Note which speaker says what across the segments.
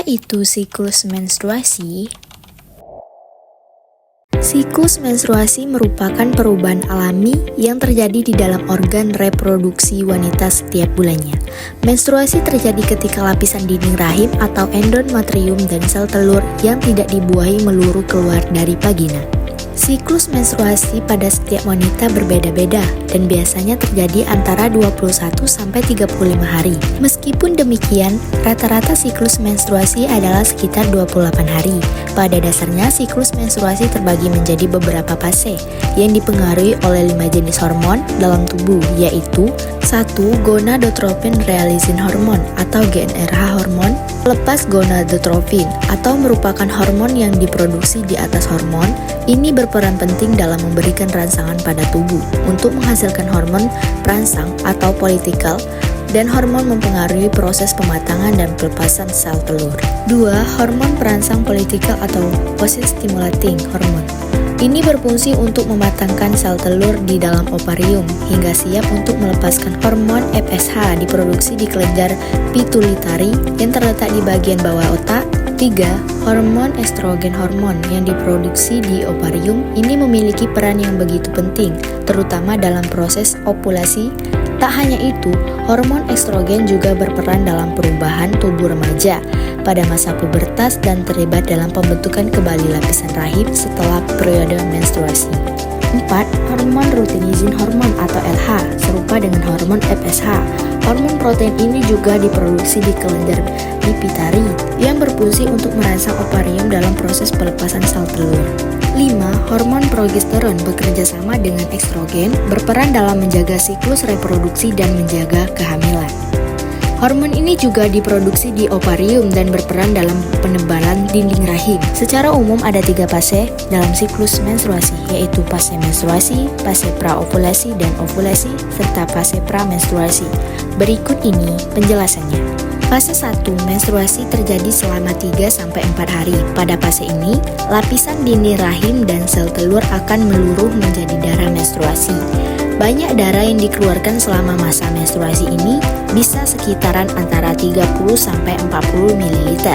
Speaker 1: Apa itu siklus menstruasi? Siklus menstruasi merupakan perubahan alami yang terjadi di dalam organ reproduksi wanita setiap bulannya. Menstruasi terjadi ketika lapisan dinding rahim atau endometrium dan sel telur yang tidak dibuahi meluruh keluar dari vagina. Siklus menstruasi pada setiap wanita berbeda-beda dan biasanya terjadi antara 21 sampai 35 hari. Meskipun demikian, rata-rata siklus menstruasi adalah sekitar 28 hari. Pada dasarnya, siklus menstruasi terbagi menjadi beberapa fase yang dipengaruhi oleh 5 jenis hormon dalam tubuh, yaitu 1. Gonadotropin releasing hormone atau GnRH hormon. Lepas gonadotropin atau merupakan hormon yang diproduksi di atas hormon, ini berperan penting dalam memberikan rangsangan pada tubuh untuk menghasilkan hormon perangsang atau politikal, dan hormon mempengaruhi proses pematangan dan pelepasan sel telur. 2. Hormon perangsang politikal atau poststimulating hormone. Ini berfungsi untuk mematangkan sel telur di dalam ovarium hingga siap untuk melepaskan hormon FSH diproduksi di kelenjar pituitari yang terletak di bagian bawah otak. 3. Hormon estrogen hormon yang diproduksi di ovarium ini memiliki peran yang begitu penting, terutama dalam proses ovulasi. Tak hanya itu, hormon estrogen juga berperan dalam perubahan tubuh remaja pada masa pubertas dan terlibat dalam pembentukan kembali lapisan rahim setelah periode menstruasi. 4. Hormon luteinizing hormone atau LH, serupa dengan hormon FSH. Hormon protein ini juga diproduksi di kelenjar pituitari yang berfungsi untuk merangsang ovarium dalam proses pelepasan sel telur. 5. Hormon progesteron bekerja sama dengan estrogen, berperan dalam menjaga siklus reproduksi dan menjaga kehamilan. Hormon ini juga diproduksi di ovarium dan berperan dalam penebalan dinding rahim. Secara umum ada 3 fase dalam siklus menstruasi, yaitu fase menstruasi, fase praovulasi dan ovulasi, serta fase pramenstruasi. Berikut ini penjelasannya. Fase 1 menstruasi terjadi selama 3-4 hari. Pada fase ini, lapisan dinding rahim dan sel telur akan meluruh menjadi darah menstruasi. Banyak darah yang dikeluarkan selama masa menstruasi ini bisa sekitaran antara 30-40 ml.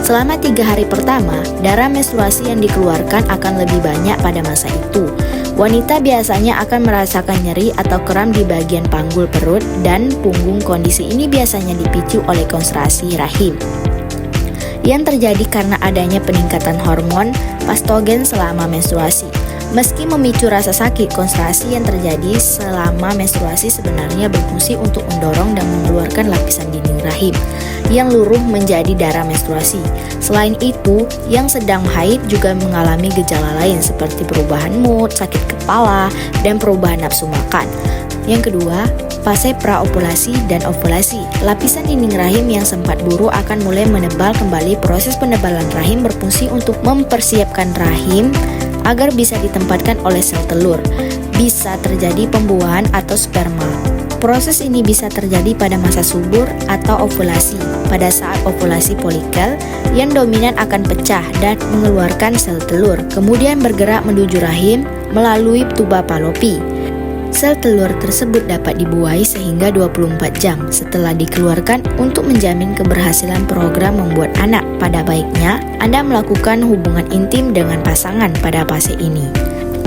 Speaker 1: Selama 3 hari pertama, darah menstruasi yang dikeluarkan akan lebih banyak pada masa itu. Wanita biasanya akan merasakan nyeri atau kram di bagian panggul perut dan punggung. Kondisi ini biasanya dipicu oleh kontraksi rahim yang terjadi karena adanya peningkatan hormon estrogen selama menstruasi. Meski memicu rasa sakit, kontraksi yang terjadi selama menstruasi sebenarnya berfungsi untuk mendorong dan mengeluarkan lapisan dinding rahim yang luruh menjadi darah menstruasi. Selain itu, yang sedang haid juga mengalami gejala lain seperti perubahan mood, sakit kepala, dan perubahan nafsu makan. Yang kedua, fase praovulasi dan ovulasi. Lapisan dinding rahim yang sempat buru akan mulai menebal kembali. Proses penebalan rahim berfungsi untuk mempersiapkan rahim agar bisa ditempatkan oleh sel telur. Bisa terjadi pembuahan atau sperma. Proses ini bisa terjadi pada masa subur atau ovulasi. Pada saat ovulasi folikel yang dominan akan pecah dan mengeluarkan sel telur, kemudian bergerak menuju rahim melalui tuba Fallopi. Sel telur tersebut dapat dibuahi sehingga 24 jam setelah dikeluarkan untuk menjamin keberhasilan program membuat anak. Pada baiknya, Anda melakukan hubungan intim dengan pasangan pada fase ini,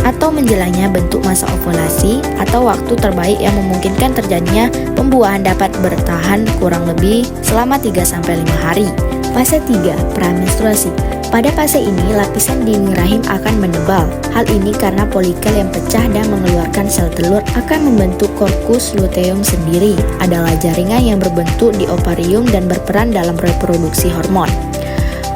Speaker 1: atau menjelangnya bentuk masa ovulasi atau waktu terbaik yang memungkinkan terjadinya pembuahan dapat bertahan kurang lebih selama 3-5 hari. Fase 3, pramenstruasi. Pada fase ini, lapisan dinding rahim akan menebal. Hal ini karena folikel yang pecah dan mengeluarkan sel telur akan membentuk corpus luteum sendiri. Adalah jaringan yang berbentuk di ovarium dan berperan dalam reproduksi hormon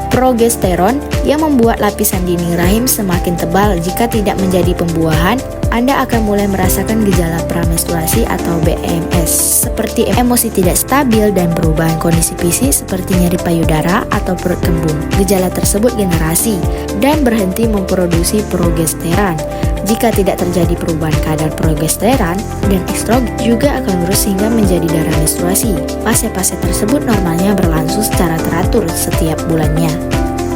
Speaker 1: progesteron yang membuat lapisan dinding rahim semakin tebal. Jika tidak menjadi pembuahan, Anda akan mulai merasakan gejala pramenstruasi atau BMS seperti emosi tidak stabil dan perubahan kondisi fisik seperti nyeri payudara atau perut kembung. Gejala tersebut generasi dan berhenti memproduksi progesteron. Jika tidak terjadi perubahan kadar progesteron dan estrogen juga akan terus hingga menjadi darah menstruasi. Fase-fase tersebut normalnya berlangsung secara teratur setiap bulannya.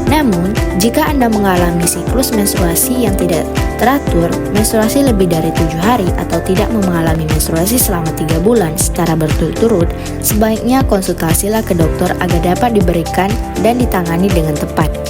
Speaker 1: Namun, jika Anda mengalami siklus menstruasi yang tidak teratur, menstruasi lebih dari 7 hari atau tidak mengalami menstruasi selama 3 bulan secara berturut-turut, sebaiknya konsultasilah ke dokter agar dapat diberikan dan ditangani dengan tepat.